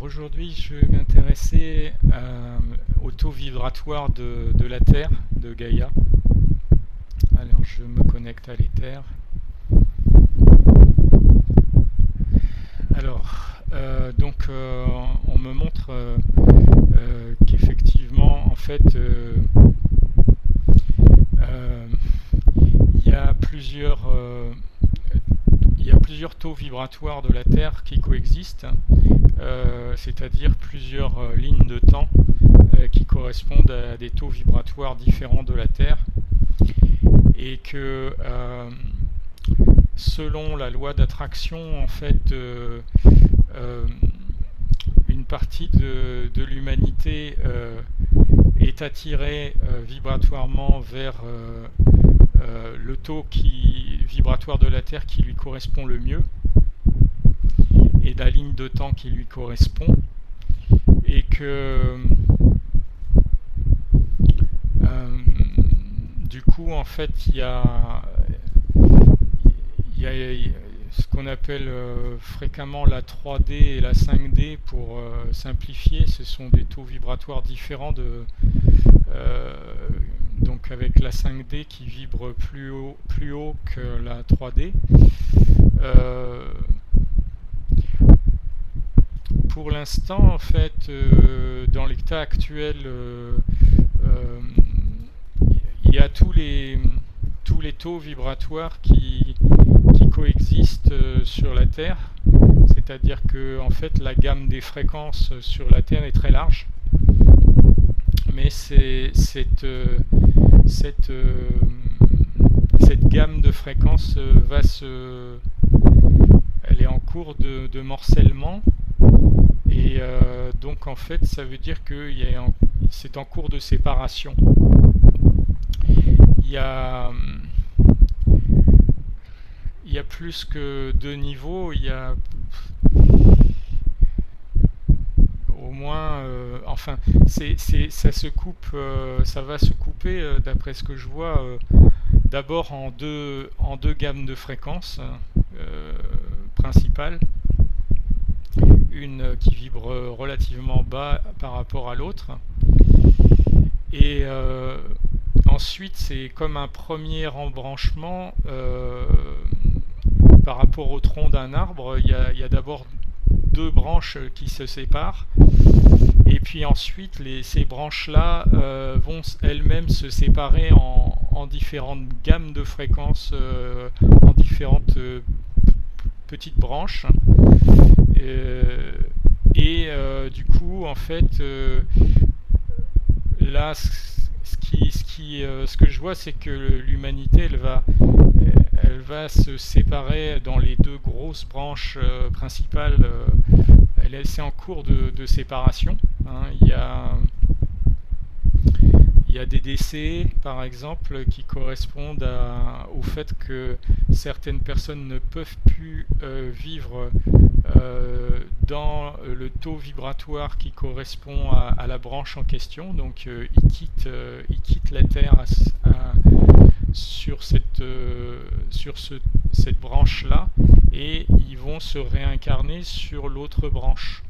Aujourd'hui, je vais m'intéresser au taux vibratoire de la Terre, de Gaïa. Alors, je me connecte à l'Ether. Alors, on me montre qu'effectivement, en fait, il y a plusieurs taux vibratoires de la Terre qui coexistent, c'est-à-dire plusieurs lignes de temps qui correspondent à des taux vibratoires différents de la Terre, et que selon la loi d'attraction, en fait, une partie de l'humanité est attirée vibratoirement vers le taux vibratoire de la Terre qui lui correspond le mieux, et la ligne de temps qui lui correspond, et que du coup, en fait, il y a ce qu'on appelle fréquemment la 3D et la 5D pour simplifier. Ce sont des taux vibratoires différents donc avec la 5D qui vibre plus haut que la 3D. Pour l'instant, en fait, dans l'état actuel, il y a tous les taux vibratoires qui coexistent sur la Terre, c'est-à-dire que en fait la gamme des fréquences sur la Terre est très large, mais cette gamme de fréquences elle est en cours de morcellement, et donc en fait ça veut dire que c'est en cours de séparation. Il y a plus que deux niveaux, il y a au moins, ça se coupe, ça va se couper d'après ce que je vois, d'abord en deux gammes de fréquences principales, une qui vibre relativement bas par rapport à l'autre, et ensuite c'est comme un premier embranchement. Par rapport au tronc d'un arbre, il y a d'abord deux branches qui se séparent, et puis ensuite ces branches-là vont elles-mêmes se séparer en différentes gammes de fréquences, en différentes petites branches, du coup, en fait, là, ce que je vois, c'est que l'humanité, elle va se séparer dans les deux grosses branches principales. C'est en cours de séparation, hein. Il y a des décès, par exemple, qui correspondent au fait que certaines personnes ne peuvent plus vivre dans le taux vibratoire qui correspond à la branche en question. Donc ils quittent la Terre sur cette branche-là, et ils vont se réincarner sur l'autre branche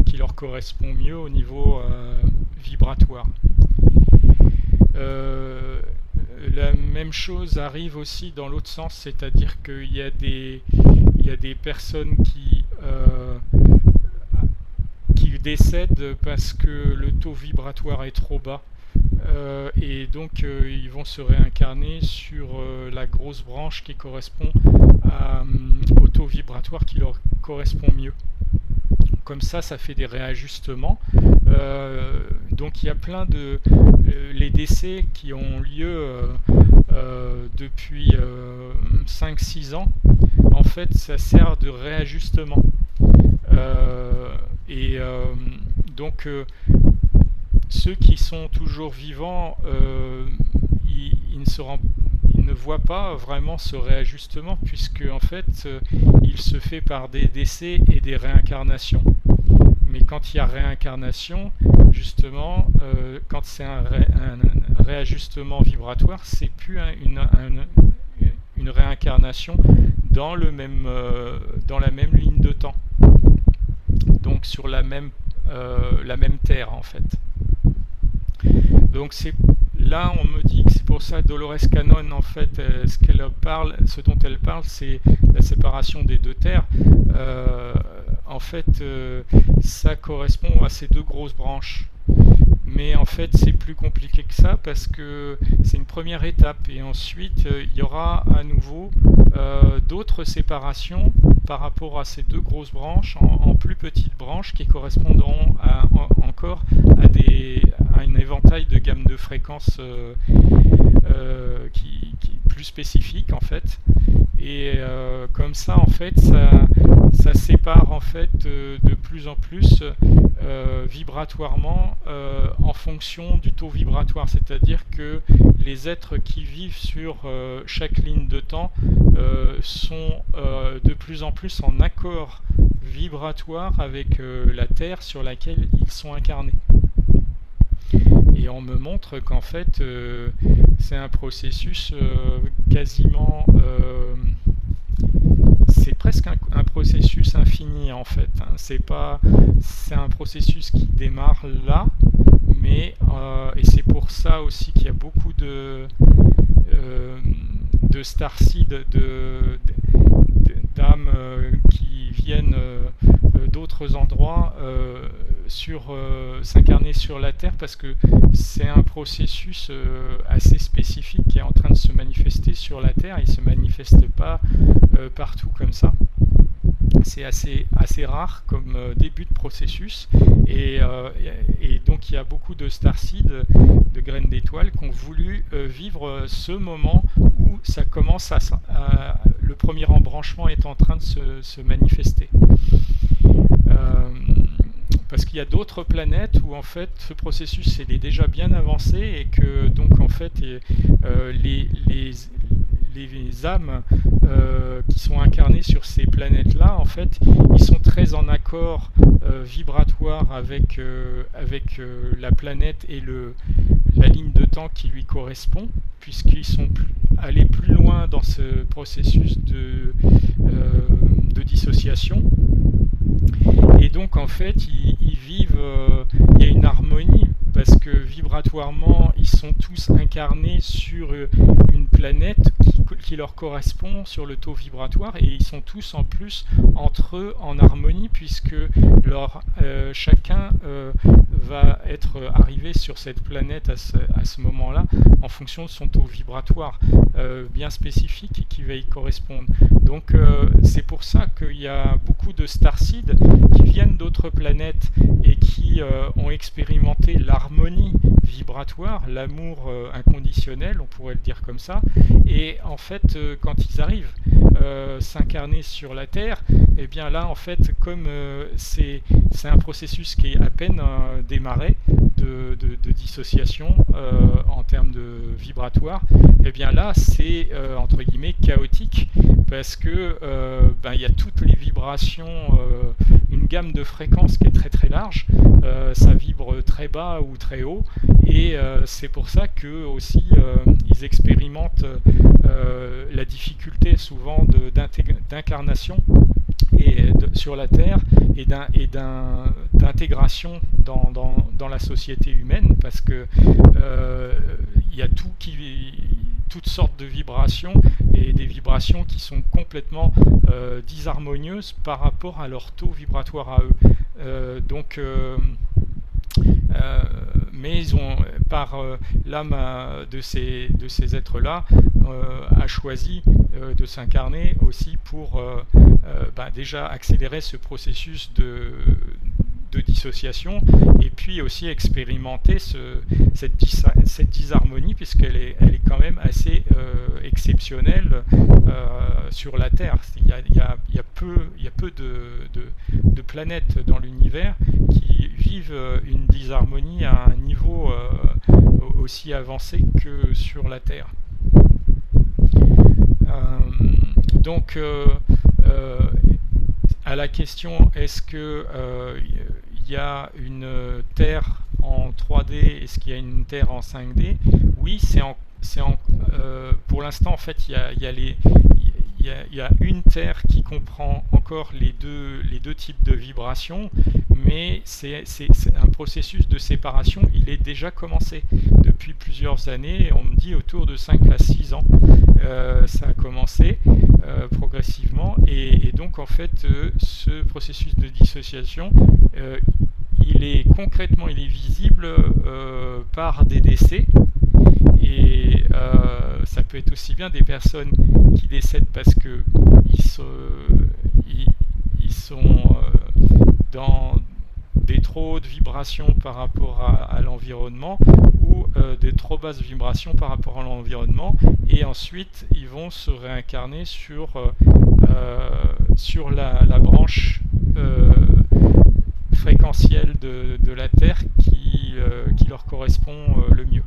qui leur correspond mieux au niveau vibratoire. La même chose arrive aussi dans l'autre sens, c'est-à-dire qu'il y a des personnes qui décèdent parce que le taux vibratoire est trop bas, et donc ils vont se réincarner sur la grosse branche qui correspond au taux vibratoire qui leur correspond mieux. Comme ça fait des réajustements. Donc il y a plein les décès qui ont lieu depuis 5-6 ans. En fait, ça sert de réajustement. Donc ceux qui sont toujours vivants, ils ne voient pas vraiment ce réajustement, puisque en fait il se fait par des décès et des réincarnations. Mais quand il y a réincarnation, justement, quand c'est un réajustement vibratoire, c'est plus une réincarnation dans la même ligne de temps. donc sur la même Terre en fait. Donc là on me dit que c'est pour ça Dolores Cannon en fait ce dont elle parle c'est la séparation des deux terres. En fait ça correspond à ces deux grosses branches. Mais en fait c'est plus compliqué que ça parce que c'est une première étape et ensuite il y aura à nouveau d'autres séparations par rapport à ces deux grosses branches en plus petites branches qui correspondront encore à un éventail de gamme de fréquences qui est plus spécifique en fait. Et comme ça en fait ça sépare en fait de plus en plus vibratoirement en fonction du taux vibratoire, c'est-à-dire que les êtres qui vivent sur chaque ligne de temps sont de plus en plus en accord vibratoire avec la Terre sur laquelle ils sont incarnés. Et on me montre qu'en fait c'est un processus quasiment c'est presque un processus infini en fait. C'est un processus qui démarre là, mais et c'est pour ça aussi qu'il y a beaucoup de starseeds, d'âmes qui viennent d'autres endroits s'incarner sur la Terre parce que c'est un processus assez spécifique qui est en train de se manifester sur la Terre. Il ne se manifeste pas partout comme ça. C'est assez rare comme début de processus et donc il y a beaucoup de starseeds, de graines d'étoiles qui ont voulu vivre ce moment où ça commence le premier embranchement est en train de se manifester. Parce qu'il y a d'autres planètes où en fait ce processus est déjà bien avancé et que donc en fait les âmes qui sont incarnées sur ces planètes-là, en fait, ils sont très en accord vibratoire avec la planète et la ligne de temps qui lui correspond, puisqu'ils sont allés plus loin dans ce processus de dissociation. Et donc en fait ils vivent, il y a une harmonie parce que vibratoirement ils sont tous incarnés sur une planète qui leur correspond sur le taux vibratoire et ils sont tous en plus entre eux en harmonie puisque chacun va être arrivé sur cette planète à ce moment-là en fonction de son taux vibratoire bien spécifique et qui va y correspondre. Donc c'est pour ça qu'il y a beaucoup de starseeds qui viennent d'autres planètes et qui ont expérimenté l'harmonie vibratoire, l'amour inconditionnel, on pourrait le dire comme ça. Et en fait, quand ils arrivent s'incarner sur la Terre, et bien là, en fait, comme c'est un processus qui est à peine démarré de dissociation en termes de vibratoire, et bien là, c'est entre guillemets chaotique parce que il y a toutes les vibrations, une gamme de fréquences qui est très très large, ça vibre très bas ou très haut et c'est pour ça que aussi ils expérimentent la difficulté souvent d'incarnation sur la Terre et d'intégration dans la société humaine parce que il y a toutes sortes de vibrations et des vibrations qui sont complètement disharmonieuses par rapport à leur taux vibratoire à eux. Mais ils ont, par l'âme de ces êtres-là, a choisi de s'incarner aussi pour déjà accélérer ce processus de dissociation et puis aussi expérimenter cette disharmonie puisqu'elle est quand même assez exceptionnelle sur la Terre. Il y a peu de planètes dans l'univers qui vivent une disharmonie à un niveau aussi avancé que sur la Terre. Donc à la question est-ce que il y a une Terre en 3D, est-ce qu'il y a une Terre en 5D? Oui, pour l'instant en fait il y y a une Terre qui comprend encore les deux types de vibrations, mais c'est un processus de séparation, il est déjà commencé depuis plusieurs années, on me dit autour de 5 à 6 ans. Ça a commencé progressivement, et donc en fait ce processus de dissociation, il est concrètement visible par des décès, et ça peut être aussi bien des personnes qui décèdent parce que ils sont dans des trop hautes vibrations par rapport à l'environnement, ou des trop basses vibrations par rapport à l'environnement, et ensuite ils vont se réincarner sur la branche fréquentielle de la Terre qui leur correspond le mieux.